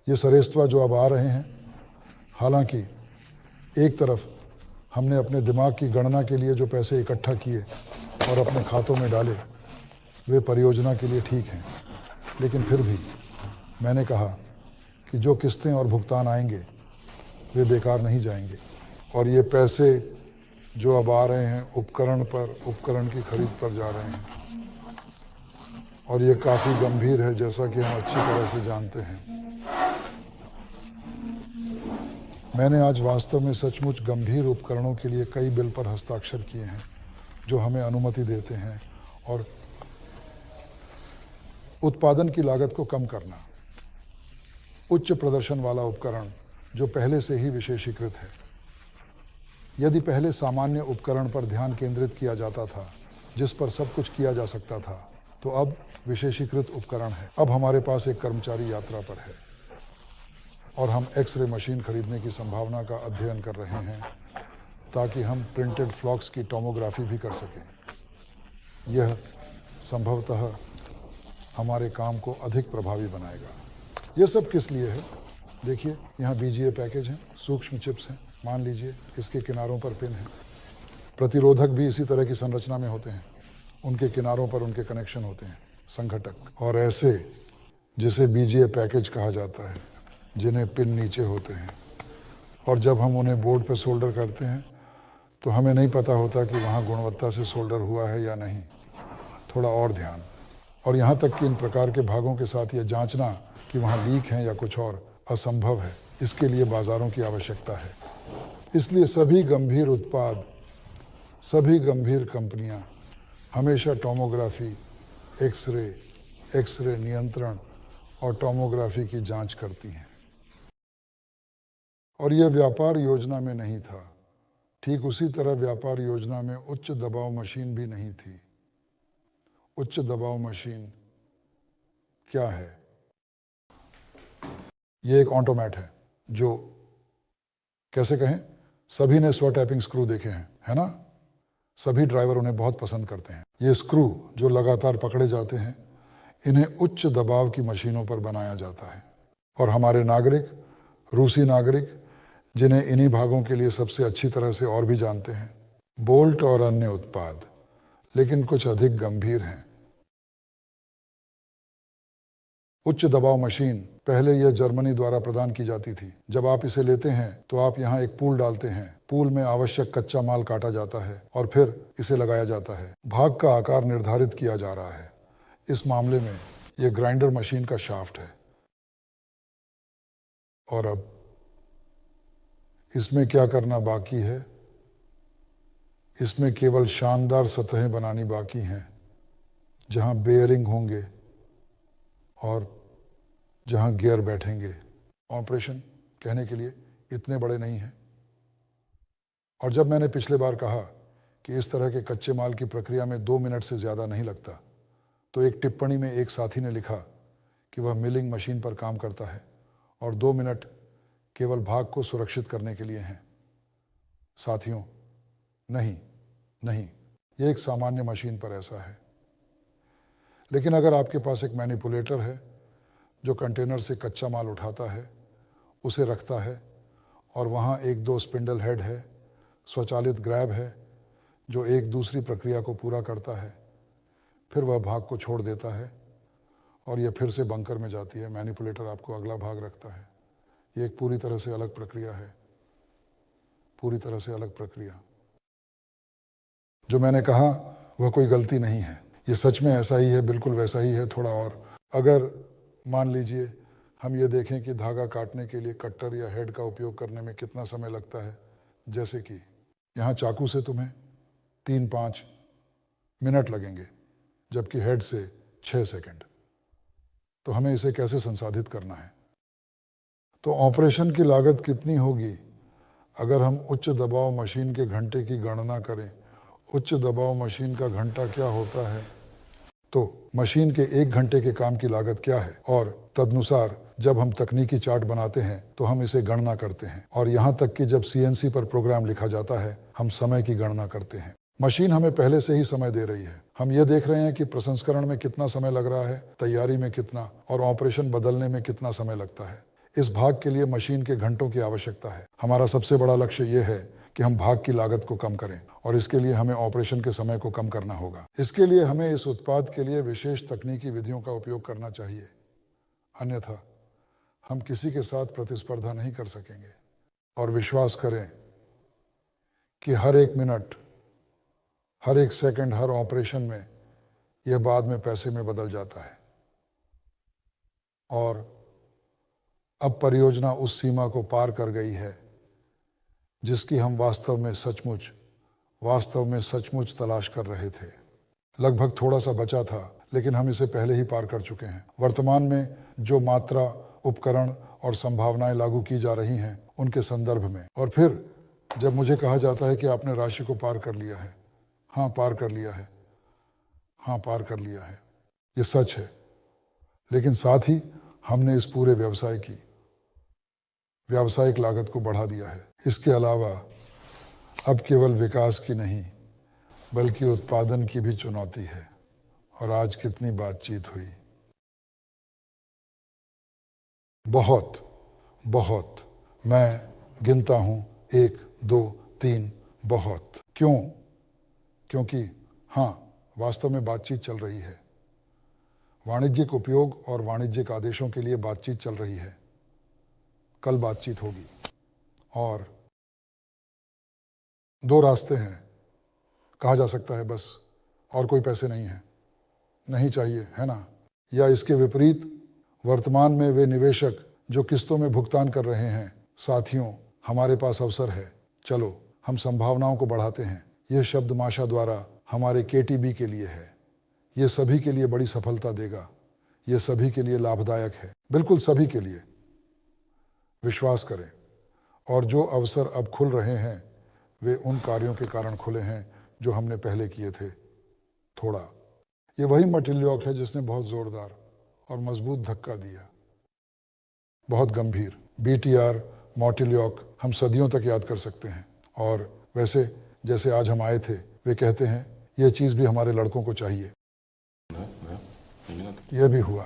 ये सरेस्तवा जो अब आ रहे हैं, हालांकि एक तरफ हमने अपने दिमाग की गणना के लिए जो पैसे इकट्ठा किए और अपने खातों में डाले वे परियोजना के लिए ठीक हैं, लेकिन फिर भी मैंने कहा कि जो किस्तें और भुगतान आएंगे वे बेकार नहीं जाएंगे, और ये पैसे जो अब आ रहे हैं उपकरण की खरीद पर जा रहे हैं, और ये काफ़ी गंभीर है, जैसा कि हम अच्छी तरह से जानते हैं। मैंने आज वास्तव में सचमुच गंभीर उपकरणों के लिए कई बिल पर हस्ताक्षर किए हैं जो हमें अनुमति देते हैं और उत्पादन की लागत को कम करना, उच्च प्रदर्शन वाला उपकरण जो पहले से ही विशेषीकृत है। यदि पहले सामान्य उपकरण पर ध्यान केंद्रित किया जाता था जिस पर सब कुछ किया जा सकता था, तो अब विशेषीकृत उपकरण है। अब हमारे पास एक कर्मचारी यात्रा पर है और हम एक्सरे मशीन खरीदने की संभावना का अध्ययन कर रहे हैं ताकि हम प्रिंटेड फ्लॉक्स की टोमोग्राफी भी कर सकें। यह संभवतः हमारे काम को अधिक प्रभावी बनाएगा। यह सब किस लिए है? देखिए, यहाँ बीजीए पैकेज हैं, सूक्ष्म चिप्स हैं, मान लीजिए इसके किनारों पर पिन है। प्रतिरोधक भी इसी तरह की संरचना में होते हैं, उनके किनारों पर उनके कनेक्शन होते हैं, संघटक, और ऐसे जिसे बीजीए पैकेज कहा जाता है, जिन्हें पिन नीचे होते हैं। और जब हम उन्हें बोर्ड पर सोल्डर करते हैं तो हमें नहीं पता होता कि वहाँ गुणवत्ता से सोल्डर हुआ है या नहीं। थोड़ा और ध्यान, और यहाँ तक कि इन प्रकार के भागों के साथ यह जांचना कि वहाँ लीक हैं या कुछ और असंभव है। इसके लिए बाज़ारों की आवश्यकता है। इसलिए सभी गंभीर उत्पाद, सभी गंभीर कंपनियाँ हमेशा टोमोग्राफी, एक्सरे नियंत्रण और टोमोग्राफी की जांच करती हैं। और यह व्यापार योजना में नहीं था। ठीक उसी तरह व्यापार योजना में उच्च दबाव मशीन भी नहीं थी। उच्च दबाव मशीन क्या है? ये एक ऑटोमैट है जो, कैसे कहें, सभी ने स्व टैपिंग स्क्रू देखे हैं, है ना? सभी ड्राइवर उन्हें बहुत पसंद करते हैं। ये स्क्रू जो लगातार पकड़े जाते हैं, इन्हें उच्च दबाव की मशीनों पर बनाया जाता है। और हमारे नागरिक, रूसी नागरिक, जिन्हें इन्हीं भागों के लिए सबसे अच्छी तरह से और भी जानते हैं, बोल्ट और अन्य उत्पाद, लेकिन कुछ अधिक गंभीर हैं। उच्च दबाव मशीन पहले यह जर्मनी द्वारा प्रदान की जाती थी। जब आप इसे लेते हैं तो आप यहाँ एक पूल डालते हैं। पूल में आवश्यक कच्चा माल काटा जाता है और फिर इसे लगाया जाता है। भाग का आकार निर्धारित किया जा रहा है। इस मामले में यह ग्राइंडर मशीन का शाफ्ट है। और अब इसमें क्या करना बाकी है? इसमें केवल शानदार सतहें बनानी बाकी हैं जहाँ बेयरिंग होंगे और जहाँ गियर बैठेंगे। ऑपरेशन कहने के लिए इतने बड़े नहीं हैं। और जब मैंने पिछले बार कहा कि इस तरह के कच्चे माल की प्रक्रिया में 2 मिनट से ज़्यादा नहीं लगता, तो एक टिप्पणी में एक साथी ने लिखा कि वह मिलिंग मशीन पर काम करता है और 2 मिनट केवल भाग को सुरक्षित करने के लिए हैं। साथियों, नहीं, ये एक सामान्य मशीन पर ऐसा है। लेकिन अगर आपके पास एक मैनिपुलेटर है जो कंटेनर से कच्चा माल उठाता है, उसे रखता है, और वहाँ 1-2 स्पिंडल हेड है, स्वचालित ग्रैब है जो एक दूसरी प्रक्रिया को पूरा करता है, फिर वह भाग को छोड़ देता है और यह फिर से बंकर में जाती है। मैनिपुलेटर आपको अगला भाग रखता है। ये एक पूरी तरह से अलग प्रक्रिया है, पूरी तरह से अलग प्रक्रिया। जो मैंने कहा वह कोई गलती नहीं है, ये सच में ऐसा ही है, बिल्कुल वैसा ही है, थोड़ा और। अगर मान लीजिए हम ये देखें कि धागा काटने के लिए कट्टर या हेड का उपयोग करने में कितना समय लगता है, जैसे कि यहाँ चाकू से तुम्हें 3-5 मिनट लगेंगे जबकि हेड से 6 सेकंड, तो हमें इसे कैसे संसाधित करना है? तो ऑपरेशन की लागत कितनी होगी अगर हम उच्च दबाव मशीन के घंटे की गणना करें? उच्च दबाव मशीन का घंटा क्या होता है? तो मशीन के 1 घंटे के काम की लागत क्या है? और तदनुसार जब हम तकनीकी चार्ट बनाते हैं तो हम इसे गणना करते हैं। और यहाँ तक कि जब सीएनसी पर प्रोग्राम लिखा जाता है, हम समय की गणना करते हैं। मशीन हमें पहले से ही समय दे रही है। हम ये देख रहे हैं कि प्रसंस्करण में कितना समय लग रहा है, तैयारी में कितना, और ऑपरेशन बदलने में कितना समय लगता है। इस भाग के लिए मशीन के घंटों की आवश्यकता है। हमारा सबसे बड़ा लक्ष्य ये है कि हम भाग की लागत को कम करें और इसके लिए हमें ऑपरेशन के समय को कम करना होगा। इसके लिए हमें इस उत्पाद के लिए विशेष तकनीकी विधियों का उपयोग करना चाहिए, अन्यथा हम किसी के साथ प्रतिस्पर्धा नहीं कर सकेंगे। और विश्वास करें कि हर एक मिनट, हर एक सेकंड, हर ऑपरेशन में यह बाद में पैसे में बदल जाता है। और अब परियोजना उस सीमा को पार कर गई है जिसकी हम वास्तव में सचमुच तलाश कर रहे थे। लगभग थोड़ा सा बचा था, लेकिन हम इसे पहले ही पार कर चुके हैं। वर्तमान में जो मात्रा, उपकरण और संभावनाएं लागू की जा रही हैं, उनके संदर्भ में। और फिर जब मुझे कहा जाता है कि आपने राशि को पार कर लिया है, हाँ पार कर लिया है, हाँ पार कर लिया है, ये सच है। लेकिन साथ ही हमने इस पूरे व्यवसाय की व्यावसायिक लागत को बढ़ा दिया है। इसके अलावा अब केवल विकास की नहीं, बल्कि उत्पादन की भी चुनौती है। और आज कितनी बातचीत हुई, बहुत। मैं गिनता हूं 1, 2, 3, बहुत। क्यों? क्योंकि हाँ, वास्तव में बातचीत चल रही है। वाणिज्यिक उपयोग और वाणिज्यिक आदेशों के लिए बातचीत चल रही है। कल बातचीत होगी। और 2 रास्ते हैं। कहा जा सकता है बस और कोई पैसे नहीं है, नहीं चाहिए, है ना? या इसके विपरीत, वर्तमान में वे निवेशक जो किस्तों में भुगतान कर रहे हैं, साथियों, हमारे पास अवसर है, चलो हम संभावनाओं को बढ़ाते हैं। यह शब्द माशा द्वारा हमारे KTB के लिए है। ये सभी के लिए बड़ी सफलता देगा। ये सभी के लिए लाभदायक है, बिल्कुल सभी के लिए। विश्वास करें। और जो अवसर अब खुल रहे हैं, वे उन कार्यों के कारण खुले हैं जो हमने पहले किए थे। थोड़ा ये वही मटिल्योक है जिसने बहुत जोरदार और मजबूत धक्का दिया, बहुत गंभीर। BTR, मोटिल्योक हम सदियों तक याद कर सकते हैं। और वैसे जैसे आज हम आए थे, वे कहते हैं यह चीज़ भी हमारे लड़कों को चाहिए। यह भी हुआ।